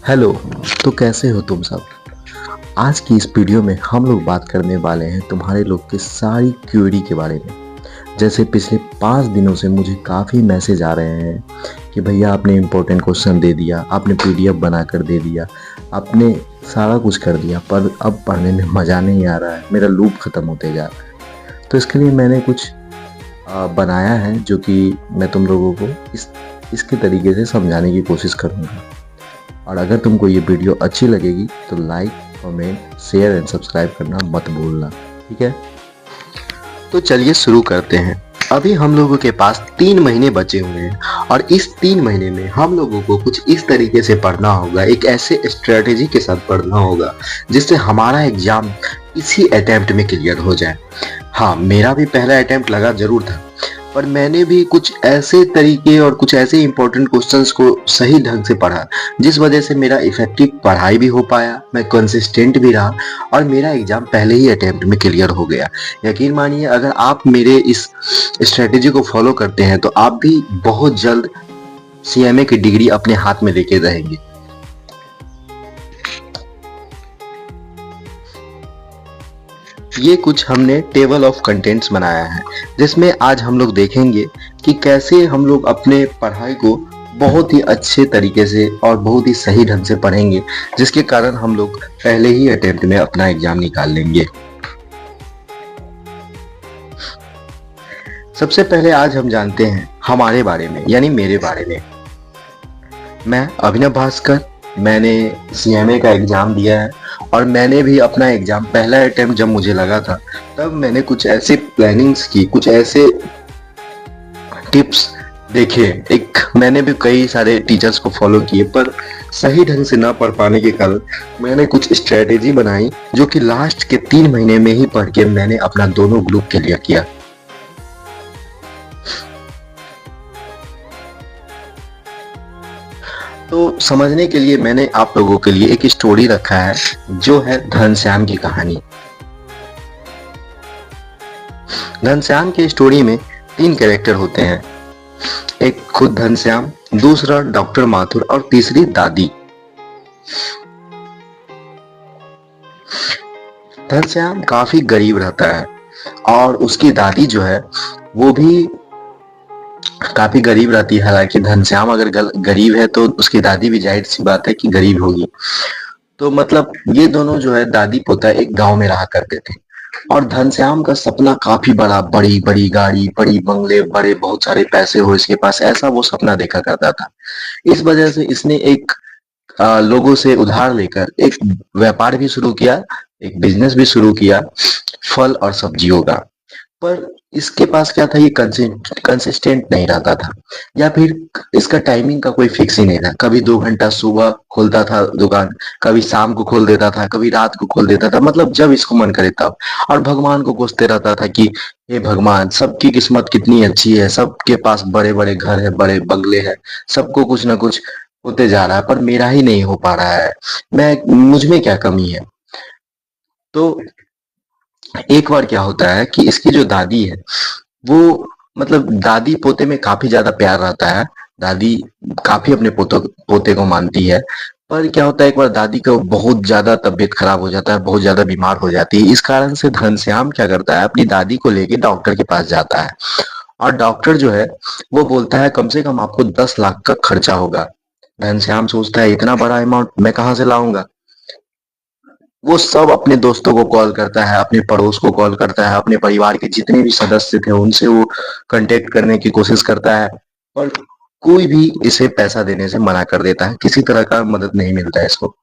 Hello. तो कैसे हो तुम सब? आज की इस वीडियो में हम लोग बात करने वाले हैं तुम्हारे लोग की सारी क्वेरी के बारे में। जैसे पिछले 5 दिनों से मुझे काफ़ी मैसेज आ रहे हैं कि भैया आपने इम्पोर्टेंट क्वेश्चन दे दिया, आपने पीडीएफ बनाकर दे दिया, आपने सारा कुछ कर दिया, पर अब पढ़ने में मज़ा नहीं आ रहा है, मेरा लूप ख़त्म होते जा रहा है। तो इसके लिए मैंने कुछ बनाया है जो कि मैं तुम लोगों को इसके तरीके से समझाने की कोशिश करूँगा। और अगर तुमको ये वीडियो अच्छी लगेगी तो like, comment, share and subscribe करना मत भूलना, ठीक है? तो चलिए शुरू करते हैं। अभी हम लोगों के पास 3 महीने बचे हुए हैं और इस 3 महीने में हम लोगों को कुछ इस तरीके से पढ़ना होगा, एक ऐसे स्ट्रेटेजी के साथ पढ़ना होगा जिससे हमारा एग्जाम इसी अटेम्प्ट में क्लियर हो जाए। हाँ, मेरा भी पहला अटेम्प्ट लगा जरूर था, पर मैंने भी कुछ ऐसे तरीके और कुछ ऐसे इंपॉर्टेंट क्वेश्चंस को सही ढंग से पढ़ा जिस वजह से मेरा इफेक्टिव पढ़ाई भी हो पाया, मैं कंसिस्टेंट भी रहा और मेरा एग्जाम पहले ही अटेम्प्ट में क्लियर हो गया। यकीन मानिए, अगर आप मेरे इस स्ट्रेटेजी को फॉलो करते हैं तो आप भी बहुत जल्द सीएमए की डिग्री अपने हाथ में लेके रहेंगे। ये कुछ हमने टेबल ऑफ कंटेंट्स बनाया है जिसमें आज हम लोग देखेंगे कि कैसे हम लोग अपने पढ़ाई को बहुत ही अच्छे तरीके से और बहुत ही सही ढंग से पढ़ेंगे, जिसके कारण हम लोग पहले ही अटेम्प्ट में अपना एग्जाम निकाल लेंगे। सबसे पहले आज हम जानते हैं हमारे बारे में, यानी मेरे बारे में। मैं अभिनव भास्कर, मैंने सीएमए का एग्जाम दिया है और मैंने भी अपना एग्जाम पहला अटेम्प्ट जब मुझे लगा था तब मैंने कुछ ऐसी प्लानिंग्स की, कुछ ऐसे टिप्स देखे। एक मैंने भी कई सारे टीचर्स को फॉलो किए, पर सही ढंग से ना पढ़ पाने के कारण मैंने कुछ स्ट्रेटेजी बनाई जो कि लास्ट के 3 महीने में ही पढ़ के मैंने अपना दोनों ग्रुप क्लियर किया। तो समझने के लिए मैंने आप लोगों के लिए एक स्टोरी रखा है जो है घनश्याम की कहानी। घनश्याम की स्टोरी में 3 कैरेक्टर होते हैं, एक खुद घनश्याम, दूसरा डॉक्टर माथुर और तीसरी दादी। घनश्याम काफी गरीब रहता है और उसकी दादी जो है वो भी काफी गरीब रहती है। हालांकि घनश्याम अगर गरीब है तो उसकी दादी भी जाहिर सी बात है कि गरीब होगी। तो मतलब ये दोनों जो है दादी पोता एक गांव में रहा करते थे और घनश्याम का सपना काफी बड़ा, बड़ी बड़ी गाड़ी, बड़ी बंगले, बड़े बहुत सारे पैसे हो इसके पास, ऐसा वो सपना देखा करता था। इस वजह से इसने एक लोगों से उधार लेकर एक व्यापार भी शुरू किया, एक बिजनेस भी शुरू किया फल और सब्जियों का। पर इसके पास क्या था, ये कंसिस्टेंट नहीं रहता था, या फिर इसका टाइमिंग का कोई फिक्स ही नहीं था। कभी 2 घंटा सुबह खोलता था दुकान, कभी शाम को खोल देता था, कभी रात को खोल देता था, मतलब जब इसको मन करे तब। और भगवान को कोसते रहता था कि हे भगवान, सबकी किस्मत कितनी अच्छी है, सबके पास बड़े बड़े घर है, बड़े बंगले हैं, सबको कुछ ना कुछ होते जा रहा है, पर मेरा ही नहीं हो पा रहा है, मैं मुझ में क्या कमी है। तो एक बार क्या होता है कि इसकी जो दादी है वो, मतलब दादी पोते में काफी ज्यादा प्यार रहता है, दादी काफी अपने पोते को मानती है। पर क्या होता है, एक बार दादी का बहुत ज्यादा तबीयत खराब हो जाता है, बहुत ज्यादा बीमार हो जाती है। इस कारण से घनश्याम क्या करता है, अपनी दादी को लेके डॉक्टर के पास जाता है और डॉक्टर जो है वो बोलता है कम से कम आपको 10 लाख का खर्चा होगा। घनश्याम सोचता है इतना बड़ा अमाउंट मैं कहाँ से लाऊंगा। वो सब अपने दोस्तों को कॉल करता है, अपने पड़ोस को कॉल करता है, अपने परिवार के जितने भी सदस्य थे उनसे वो कांटेक्ट करने की कोशिश करता है, और कोई भी इसे पैसा देने से मना कर देता है, किसी तरह का मदद नहीं मिलता है इसको।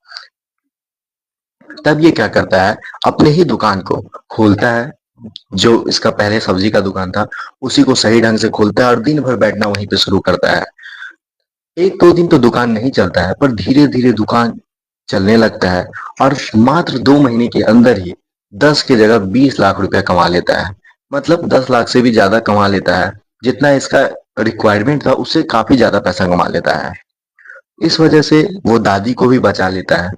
तब ये क्या करता है, अपने ही दुकान को खोलता है, जो इसका पहले सब्जी का दुकान था उसी को सही ढंग से खोलता है और दिन भर बैठना वहीं पे शुरू करता है। 1-2 दिन तो दुकान नहीं चलता है, पर धीरे धीरे दुकान चलने लगता है और मात्र 2 महीने के अंदर ही 10 की जगह 20 लाख रुपया कमा लेता है। मतलब 10 लाख से भी ज्यादा कमा लेता है, जितना इसका रिक्वायरमेंट था उससे काफी ज्यादा पैसा कमा लेता है। इस वजह से वो दादी को भी बचा लेता है।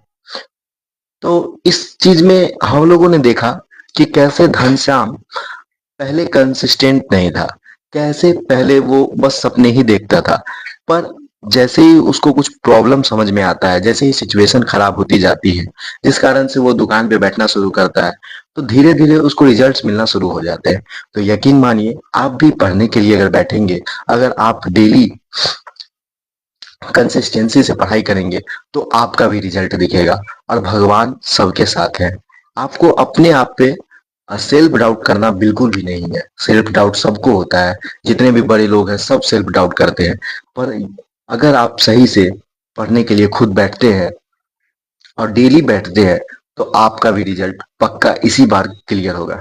तो इस चीज में हम लोगों ने देखा कि कैसे घनश्याम पहले कंसिस्टेंट नहीं था, कैसे पहले वो बस सपने ही देखता था, पर जैसे ही उसको कुछ प्रॉब्लम समझ में आता है, जैसे ही सिचुएशन खराब होती जाती है, जिस कारण से वो दुकान पे बैठना शुरू करता है, तो धीरे-धीरे उसको रिजल्ट्स मिलना शुरू हो जाते हैं। तो यकीन मानिए, आप भी पढ़ने के लिए अगर बैठेंगे, अगर आप डेली कंसिस्टेंसी से पढ़ाई करेंगे, तो आपका भी रिजल्ट दिखेगा और भगवान सबके साथ है। आपको अपने आप पे सेल्फ डाउट करना बिल्कुल भी नहीं है। सेल्फ डाउट सबको होता है, जितने भी बड़े लोग हैं सब सेल्फ डाउट करते हैं। पर अगर आप सही से पढ़ने के लिए खुद बैठते हैं और डेली बैठते हैं, तो आपका भी रिजल्ट पक्का इसी बार क्लियर होगा।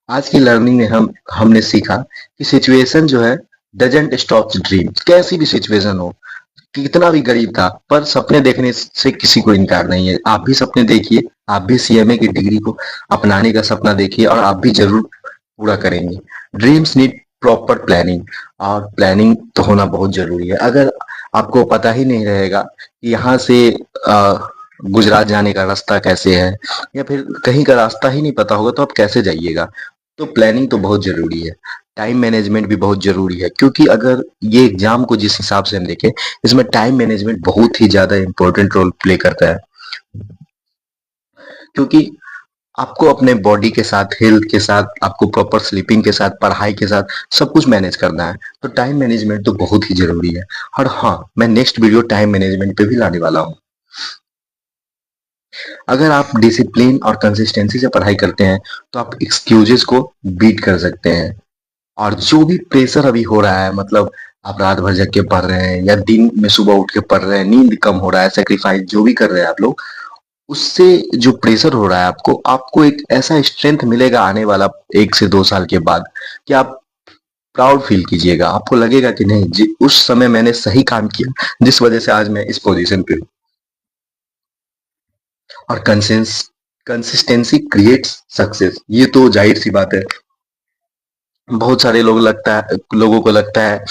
आज की लर्निंग में हमने सीखा कि सिचुएशन जो है डजंट स्टॉप ड्रीम। कैसी भी सिचुएशन हो, कितना भी गरीब था, पर सपने देखने से किसी को इनकार नहीं है। आप भी सपने देखिए, आप भी सीएमए की डिग्री को अपनाने का सपना देखिए और आप भी जरूर पूरा करेंगे। ड्रीम्स नीड प्रॉपर प्लानिंग, और प्लानिंग तो होना बहुत जरूरी है। अगर आपको पता ही नहीं रहेगा कि यहाँ से गुजरात जाने का रास्ता कैसे है, या फिर कहीं का रास्ता ही नहीं पता होगा, तो आप कैसे जाइएगा। तो प्लानिंग तो बहुत जरूरी है। टाइम मैनेजमेंट भी बहुत जरूरी है, क्योंकि अगर ये एग्जाम को जिस हिसाब से हम देखें, इसमें टाइम मैनेजमेंट बहुत ही ज्यादा इंपॉर्टेंट रोल प्ले करता है। क्योंकि आपको अपने बॉडी के साथ, हेल्थ के साथ, आपको प्रॉपर स्लीपिंग के साथ, पढ़ाई के साथ सब कुछ मैनेज करना है। तो टाइम मैनेजमेंट तो बहुत ही जरूरी है। और हाँ, मैं नेक्स्ट वीडियो टाइम मैनेजमेंट पे भी लाने वाला हूँ। अगर आप डिसिप्लिन और कंसिस्टेंसी से पढ़ाई करते हैं, तो आप एक्सक्यूजेस को बीट कर सकते हैं। और जो भी प्रेशर अभी हो रहा है, मतलब आप रात भर जग के पढ़ रहे हैं या दिन में सुबह उठ के पढ़ रहे हैं, नींद कम हो रहा है, सेक्रीफाइस जो भी कर रहे हैं आप लोग, उससे जो प्रेशर हो रहा है आपको, आपको एक ऐसा स्ट्रेंथ मिलेगा आने वाला 1 से 2 साल के बाद, कि आप प्राउड फील कीजिएगा। आपको लगेगा कि नहीं जी, उस समय मैंने सही काम किया, जिस वजह से आज मैं इस पोजीशन पे हूँ। और कंसिस्टेंसी क्रिएट्स सक्सेस, ये तो जाहिर सी बात है। बहुत सारे लोगों को लगता है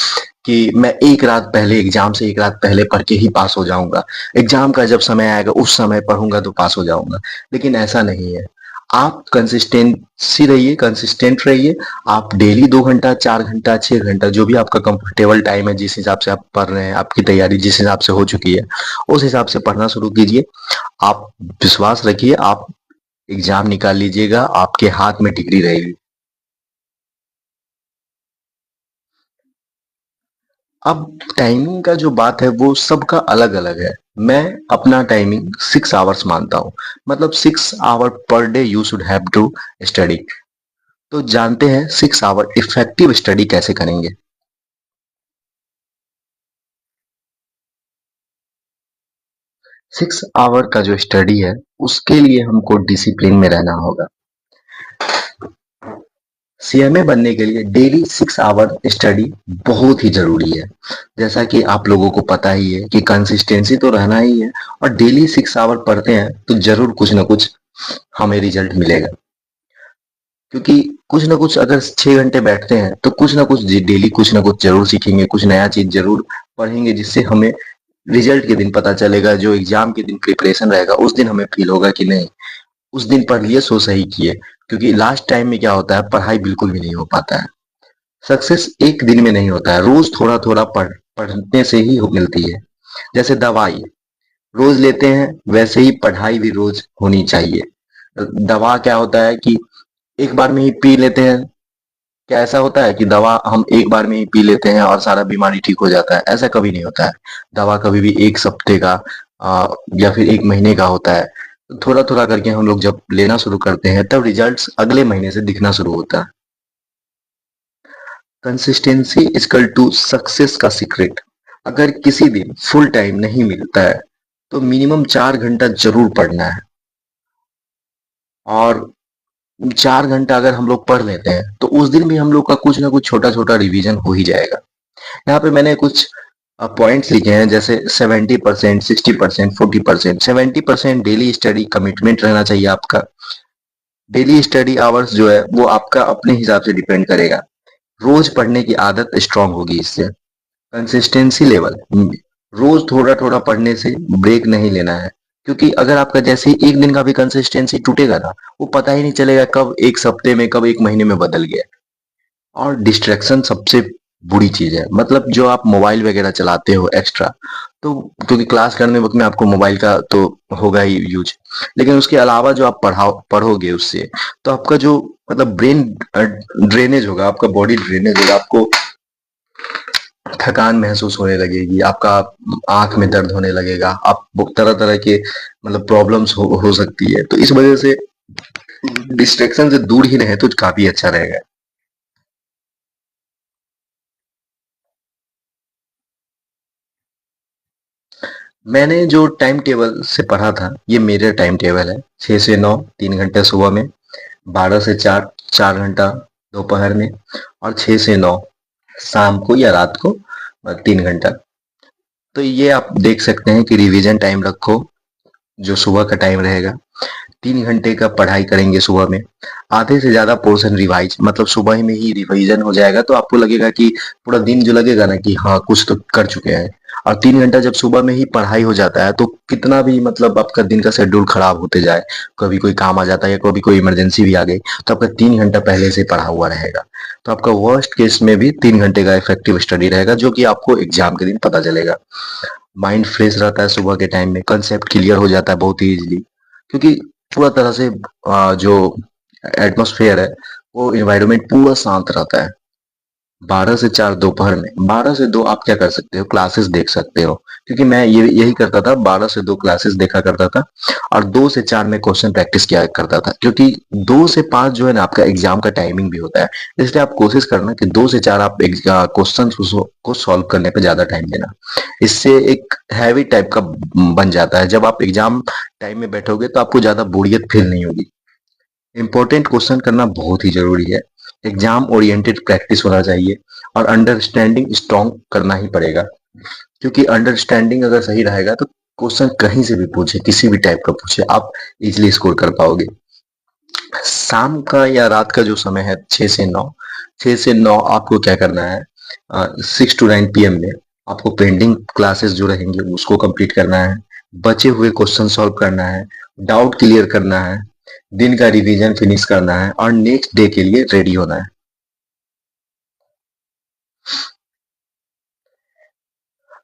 कि मैं एक रात पहले, एग्जाम से एक रात पहले पढ़ के ही पास हो जाऊंगा। एग्जाम का जब समय आएगा उस समय पढ़ूंगा तो पास हो जाऊंगा। लेकिन ऐसा नहीं है। आप कंसिस्टेंट रहिए। आप डेली 2 घंटा, 4 घंटा, 6 घंटा, जो भी आपका कंफर्टेबल टाइम है, जिस हिसाब से आप पढ़ रहे हैं, आपकी तैयारी जिस हिसाब से हो चुकी है, उस हिसाब से पढ़ना शुरू कीजिए। आप विश्वास रखिए, आप एग्जाम निकाल लीजिएगा, आपके हाथ में डिग्री रहेगी। अब टाइमिंग का जो बात है वो सबका अलग अलग है। मैं अपना टाइमिंग 6 आवर्स मानता हूँ। मतलब 6 hour per day you should have to study. तो जानते हैं 6 आवर इफेक्टिव स्टडी कैसे करेंगे। 6 आवर का जो स्टडी है, उसके लिए हमको डिसिप्लिन में रहना होगा। सीएमए बनने के लिए डेली 6 आवर स्टडी बहुत ही जरूरी है। जैसा कि आप लोगों को पता ही है कि कंसिस्टेंसी तो रहना ही है, और डेली 6 आवर पढ़ते हैं तो जरूर कुछ ना कुछ हमें रिजल्ट मिलेगा। क्योंकि कुछ ना कुछ अगर 6 घंटे बैठते हैं, तो कुछ ना कुछ डेली कुछ ना कुछ जरूर सीखेंगे, कुछ नया चीज जरूर पढ़ेंगे, जिससे हमें रिजल्ट के दिन पता चलेगा। जो एग्जाम के दिन प्रिपरेशन रहेगा, उस दिन हमें फील होगा कि नहीं, उस दिन पढ़ लिए सो सही किए। क्योंकि लास्ट टाइम में क्या होता है, पढ़ाई बिल्कुल भी नहीं हो पाता है। सक्सेस एक दिन में नहीं होता है, रोज थोड़ा थोड़ा पढ़ने से ही मिलती है। जैसे दवाई रोज लेते हैं, वैसे ही पढ़ाई भी रोज होनी चाहिए। दवा क्या होता है कि एक बार में ही पी लेते हैं। क्या ऐसा होता है कि दवा हम एक बार में ही पी लेते हैं और सारा बीमारी ठीक हो जाता है? ऐसा कभी नहीं होता है। दवा कभी भी 1 हफ्ते का या फिर 1 महीने का होता है। थोड़ा थोड़ा करके हम लोग जब लेना शुरू करते हैं, तब रिजल्ट्स अगले महीने से दिखना शुरू होता है। कंसिस्टेंसी इजकल टू सक्सेस का सीक्रेट। अगर किसी दिन फुल टाइम नहीं मिलता है, तो मिनिमम 4 घंटा जरूर पढ़ना है। और 4 घंटा अगर हम लोग पढ़ लेते हैं, तो उस दिन भी हम लोग का कुछ ना कुछ छोटा छोटा रिवीजन हो ही जाएगा। यहाँ पे मैंने कुछ पॉइंट्स लिखे हैं, जैसे 70%, 60%, 40%। 70% डेली स्टडी कमिटमेंट रहना चाहिए आपका। डेली स्टडी आवर्स जो है वो आपका अपने हिसाब से डिपेंड करेगा। रोज पढ़ने की आदत स्ट्रांग होगी इससे। कंसिस्टेंसी लेवल, रोज थोड़ा थोड़ा पढ़ने से ब्रेक नहीं लेना है। क्योंकि अगर आपका जैसे ही एक दिन का भी कंसिस्टेंसी टूटेगा ना, वो पता ही नहीं चलेगा कब 1 हफ्ते में, कब 1 महीने में बदल गया। और डिस्ट्रैक्शन सबसे बुरी चीज है, मतलब जो आप मोबाइल वगैरह चलाते हो एक्स्ट्रा, तो क्योंकि क्लास करने वक्त में आपको मोबाइल का तो होगा ही यूज, लेकिन उसके अलावा जो आप पढ़ोगे उससे, तो आपका जो मतलब ब्रेन ड्रेनेज होगा, आपका बॉडी ड्रेनेज होगा, आपको थकान महसूस होने लगेगी, आपका आंख में दर्द होने लगेगा, आप तरह तरह के मतलब प्रॉब्लम्स हो सकती है, तो इस वजह से डिस्ट्रैक्शन से दूर ही रहे तो काफी अच्छा रहेगा। मैंने जो टाइम टेबल से पढ़ा था, ये मेरा टाइम टेबल है। 6 से 9 3 घंटे सुबह में, 12 से 4 4 घंटा दोपहर में, और 6 से 9 शाम को या रात को 3 घंटा। तो ये आप देख सकते हैं कि रिवीजन टाइम रखो, जो सुबह का टाइम रहेगा। 3 घंटे का पढ़ाई करेंगे सुबह में, आधे से ज्यादा पोर्शन रिवाइज, मतलब सुबह में ही रिवीजन हो जाएगा, तो आपको लगेगा कि पूरा दिन जो लगेगा ना कि हाँ कुछ तो कर चुके हैं। और 3 घंटा जब सुबह में ही पढ़ाई हो जाता है, तो कितना भी मतलब आपका दिन का शेड्यूल खराब होते जाए, कभी कोई काम आ जाता है या कभी कोई इमरजेंसी भी आ गई, तो आपका 3 घंटा पहले से पढ़ा हुआ रहेगा। तो आपका वर्स्ट केस में भी 3 घंटे का इफेक्टिव स्टडी रहेगा, जो कि आपको एग्जाम के दिन पता चलेगा। माइंड फ्रेश रहता है सुबह के टाइम में, कंसेप्ट क्लियर हो जाता है बहुत ही इजीली, क्योंकि पूरा तरह से जो एटमॉस्फेयर है, वो एनवायरनमेंट पूरा शांत रहता है। 12 से 4 दोपहर में, 12 से 2 आप क्या कर सकते हो, क्लासेस देख सकते हो, क्योंकि मैं ये यही करता था, 12 से 2 क्लासेस देखा करता था, और 2 से 4 में क्वेश्चन प्रैक्टिस किया करता था, क्योंकि 2 से 5 जो है ना आपका एग्जाम का टाइमिंग भी होता है। इसलिए आप कोशिश करना कि 2 से 4 आप क्वेश्चन को सॉल्व करने पे ज्यादा टाइम देना। इससे एक हैवी टाइप का बन जाता है, जब आप एग्जाम टाइम में बैठोगे तो आपको ज्यादा बोरियत फील नहीं होगी। इंपॉर्टेंट क्वेश्चन करना बहुत ही जरूरी है, एग्जाम ओरिएंटेड प्रैक्टिस होना चाहिए, और अंडरस्टैंडिंग स्ट्रॉन्ग करना ही पड़ेगा, क्योंकि अंडरस्टैंडिंग अगर सही रहेगा तो क्वेश्चन कहीं से भी पूछे, किसी भी टाइप का पूछे, आप इजिली स्कोर कर पाओगे। शाम का या रात का जो समय है, 6 से 9, 6 से 9 आपको क्या करना है, 6 to 9 PM में आपको पेंडिंग क्लासेस जो रहेंगे उसको कंप्लीट करना है, बचे हुए क्वेश्चन सॉल्व करना है, डाउट क्लियर करना है, दिन का रिवीजन फिनिश करना है, और नेक्स्ट डे के लिए रेडी होना है।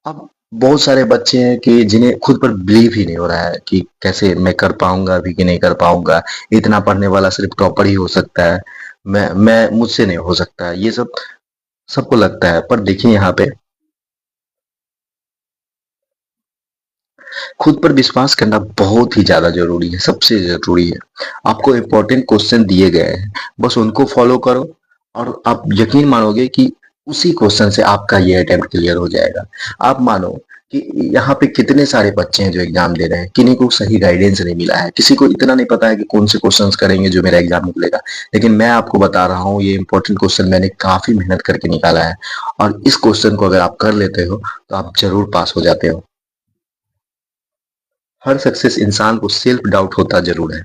अब बहुत सारे बच्चे हैं कि जिन्हें खुद पर बिलीव ही नहीं हो रहा है कि कैसे मैं कर पाऊंगा अभी कि नहीं कर पाऊंगा, इतना पढ़ने वाला सिर्फ टॉपर ही हो सकता है, मैं मुझसे नहीं हो सकता, ये सब सबको लगता है। पर देखिए यहाँ पे खुद पर विश्वास करना बहुत ही ज्यादा जरूरी है, सबसे जरूरी है। आपको इंपॉर्टेंट क्वेश्चन दिए गए हैं, बस उनको फॉलो करो, और आप यकीन मानोगे कि उसी क्वेश्चन से आपका ये अटेम्प्ट क्लियर हो जाएगा। आप मानो कि यहाँ पे कितने सारे बच्चे हैं जो एग्जाम दे रहे हैं, किन्हीं को सही गाइडेंस नहीं मिला है, किसी को इतना नहीं पता है कि कौन से क्वेश्चंस करेंगे जो मेरा एग्जाम निकलेगा। लेकिन मैं आपको बता रहा हूँ, ये इंपॉर्टेंट क्वेश्चन मैंने काफी मेहनत करके निकाला है, और इस क्वेश्चन को अगर आप कर लेते हो तो आप जरूर पास हो जाते हो। हर सक्सेस इंसान को सेल्फ डाउट होता जरूर है,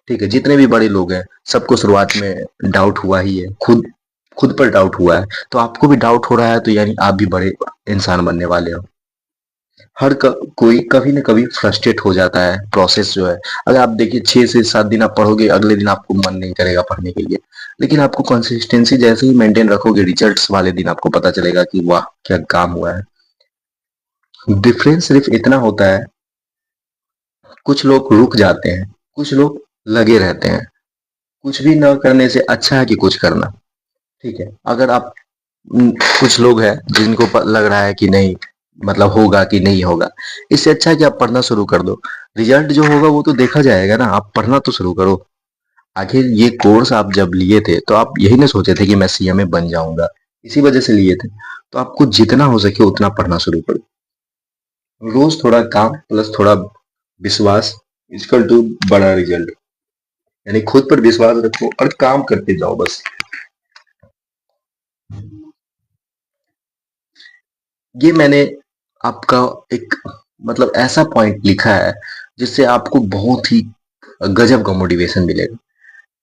ठीक है, जितने भी बड़े लोग हैं सबको शुरुआत में डाउट हुआ ही है, खुद खुद पर डाउट हुआ है, तो आपको भी डाउट हो रहा है, तो यानी आप भी बड़े इंसान बनने वाले हो। कोई कभी ना कभी फ्रस्ट्रेट हो जाता है, प्रोसेस जो है। अगर आप देखिए 6 से 7 दिन आप पढ़ोगे, अगले दिन आपको मन नहीं करेगा पढ़ने के लिए, लेकिन आपको कंसिस्टेंसी जैसे ही मेंटेन रखोगे, रिजल्ट्स वाले दिन आपको पता चलेगा कि वाह क्या काम हुआ है। डिफरेंस सिर्फ इतना होता है, कुछ लोग रुक जाते हैं, कुछ लोग लगे रहते हैं। कुछ भी न करने से अच्छा है कि कुछ करना, ठीक है। अगर आप कुछ लोग हैं जिनको लग रहा है कि नहीं, मतलब होगा कि नहीं होगा, इससे अच्छा है कि आप पढ़ना शुरू कर दो। रिजल्ट जो होगा वो तो देखा जाएगा ना, आप पढ़ना तो शुरू करो। आखिर ये कोर्स आप जब लिए थे तो आप यही ना सोचे थे कि मैं सीएमए बन जाऊंगा, इसी वजह से लिए थे। तो आपको जितना हो सके उतना पढ़ना शुरू करो। रोज थोड़ा काम प्लस थोड़ा विश्वास इक्वल टू बड़ा रिजल्ट, यानी खुद पर विश्वास रखो और काम करते जाओ बस। ये मैंने आपका एक मतलब ऐसा पॉइंट लिखा है जिससे आपको बहुत ही गजब का मोटिवेशन मिलेगा।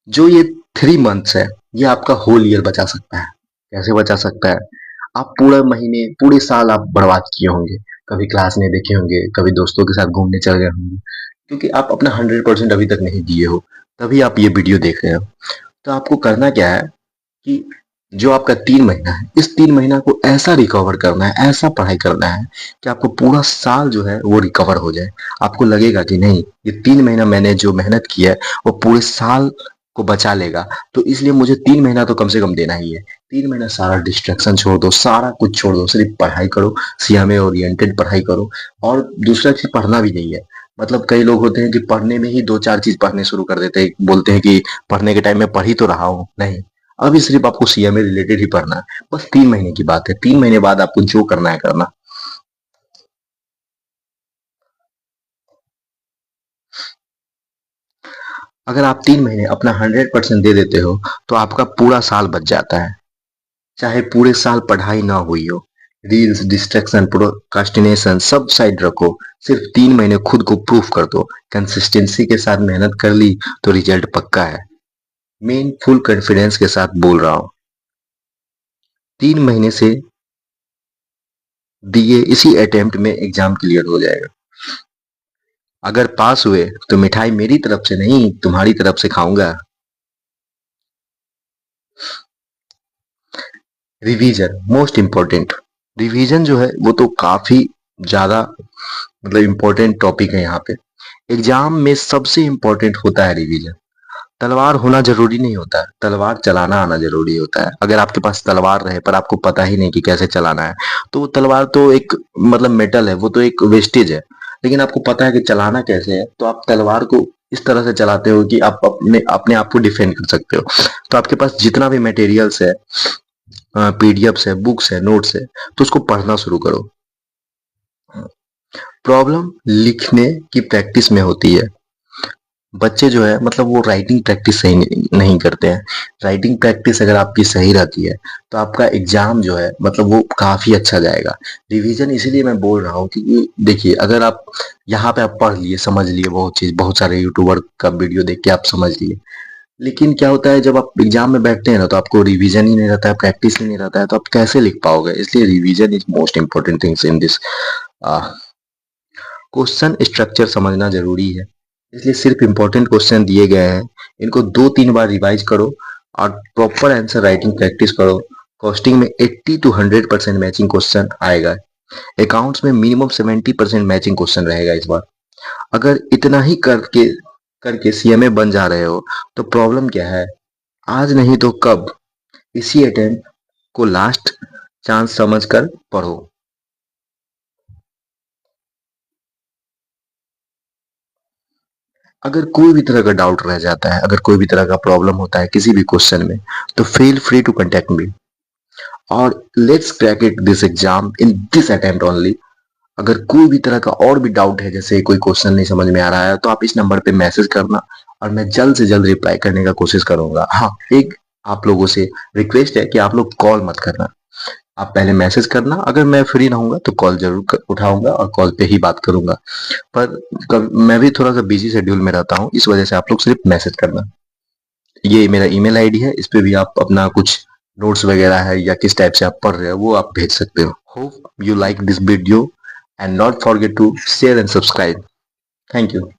जो ये 3 मंथ्स है, ये आपका होल ईयर बचा सकता है। कैसे बचा सकता है, आप पूरा महीने पूरे साल आप बर्बाद किए होंगे, कभी क्लास नहीं देखे होंगे, कभी दोस्तों के साथ घूमने चल गए होंगे, क्योंकि आप अपना 100% अभी तक नहीं दिए हो, तभी आप ये वीडियो देख रहे हो। तो आपको करना क्या है कि जो आपका 3 महीना है, इस 3 महीना को ऐसा रिकवर करना है, ऐसा पढ़ाई करना है कि आपको पूरा साल जो है वो रिकवर हो जाए। आपको लगेगा कि नहीं, ये 3 महीना मैंने जो मेहनत की है वो पूरे साल को बचा लेगा, तो इसलिए मुझे 3 महीना तो कम से कम देना ही है। 3 महीना सारा डिस्ट्रैक्शन छोड़ दो, सारा कुछ छोड़ दो, सिर्फ पढ़ाई करो, सीएमए ओरिएंटेड पढ़ाई करो। और दूसरा चीज पढ़ना भी नहीं है। मतलब कई लोग होते हैं कि पढ़ने में ही दो चार चीज पढ़ने शुरू कर देते हैं, बोलते हैं कि पढ़ने के टाइम में पढ़ ही तो रहा हूँ। नहीं, अभी सिर्फ आपको सीएमए रिलेटेड ही पढ़ना है। बस 3 महीने की बात है, 3 महीने बाद आपको जो करना है करना। अगर आप 3 महीने अपना 100% दे देते हो तो आपका पूरा साल बच जाता है। चाहे पूरे साल पढ़ाई ना हुई हो, रील्स, डिस्ट्रैक्शन, प्रोक्रास्टिनेशन सब साइड रखो, सिर्फ 3 महीने खुद को प्रूफ कर दो। कंसिस्टेंसी के साथ मेहनत कर ली तो रिजल्ट पक्का है। मेन फुल कॉन्फिडेंस के साथ बोल रहा हूँ, 3 महीने से दिए इसी अटेम्प्ट में एग्जाम क्लियर हो जाएगा। अगर पास हुए तो मिठाई मेरी तरफ से नहीं, तुम्हारी तरफ से खाऊंगा। Revision most important. रिवीजन जो है वो तो काफी ज्यादा मतलब इम्पोर्टेंट टॉपिक है यहाँ पे। एग्जाम में सबसे इम्पोर्टेंट होता है रिवीजन। तलवार होना जरूरी नहीं होता है, तलवार चलाना आना जरूरी होता है। अगर आपके पास तलवार रहे पर आपको पता ही नहीं कि कैसे चलाना है, तो वो तलवार तो एक मतलब मेटल है, वो तो एक वेस्टेज है। लेकिन आपको पता है कि चलाना कैसे है, तो आप तलवार को इस तरह से चलाते हो कि आप अपने अपने आप को डिफेंड कर सकते हो। तो आपके पास जितना भी मटेरियल्स है, पीडीएफ्स है, बुक्स है, नोट्स है, तो उसको पढ़ना शुरू करो। प्रॉब्लम लिखने की प्रैक्टिस में होती है। बच्चे जो है मतलब वो राइटिंग प्रैक्टिस सही नहीं करते हैं। राइटिंग प्रैक्टिस अगर आपकी सही रहती है तो आपका एग्जाम जो है मतलब वो काफी अच्छा जाएगा। रिवीजन इसीलिए मैं बोल रहा हूँ क्योंकि देखिए, अगर आप यहाँ पे आप पढ़ लिए, समझ लिए बहुत चीज, बहुत सारे यूट्यूबर का वीडियो देख के आप समझ लिए, लेकिन क्या होता है जब आप एग्जाम में बैठते हैं ना तो आपको रिवीजन ही नहीं रहता है, प्रैक्टिस ही नहीं रहता है, तो आप कैसे लिख पाओगे। इसलिए revision is most important things in this. Question structure समझना जरूरी है, इसलिए सिर्फ इंपॉर्टेंट क्वेश्चन दिए गए हैं, इनको 2-3 बार रिवाइज करो और प्रॉपर आंसर राइटिंग प्रैक्टिस करो। कॉस्टिंग में 80 to 100% मैचिंग क्वेश्चन आएगा। अकाउंट्स में मिनिमम 70% मैचिंग क्वेश्चन रहेगा इस बार। अगर इतना ही करके करके सीएमए बन जा रहे हो तो प्रॉब्लम क्या है, आज नहीं तो कब। इसी अटेम्प्ट को लास्ट चांस समझकर पढ़ो। अगर कोई भी तरह का डाउट रह जाता है, अगर कोई भी तरह का प्रॉब्लम होता है किसी भी क्वेश्चन में, तो feel free to contact me और let's crack it this exam in this attempt only. अगर कोई भी तरह का और भी डाउट है, जैसे कोई क्वेश्चन नहीं समझ में आ रहा है, तो आप इस नंबर पे मैसेज करना और मैं जल्द से जल्द रिप्लाई करने का कोशिश करूंगा। हाँ, एक आप लोगों से रिक्वेस्ट है कि आप लोग कॉल मत करना, आप पहले मैसेज करना। अगर मैं फ्री रहूंगा तो कॉल जरूर उठाऊंगा और कॉल पे ही बात करूंगा। पर मैं भी थोड़ा सा बिजी शेड्यूल में रहता हूँ, इस वजह से आप लोग सिर्फ मैसेज करना। ये मेरा ईमेल आईडी है, इस पे भी आप अपना कुछ नोट्स वगैरह है या किस टाइप से आप पढ़ रहे हो वो आप भेज सकते हो। Hope you like this video and not forget to share and subscribe. Thank you.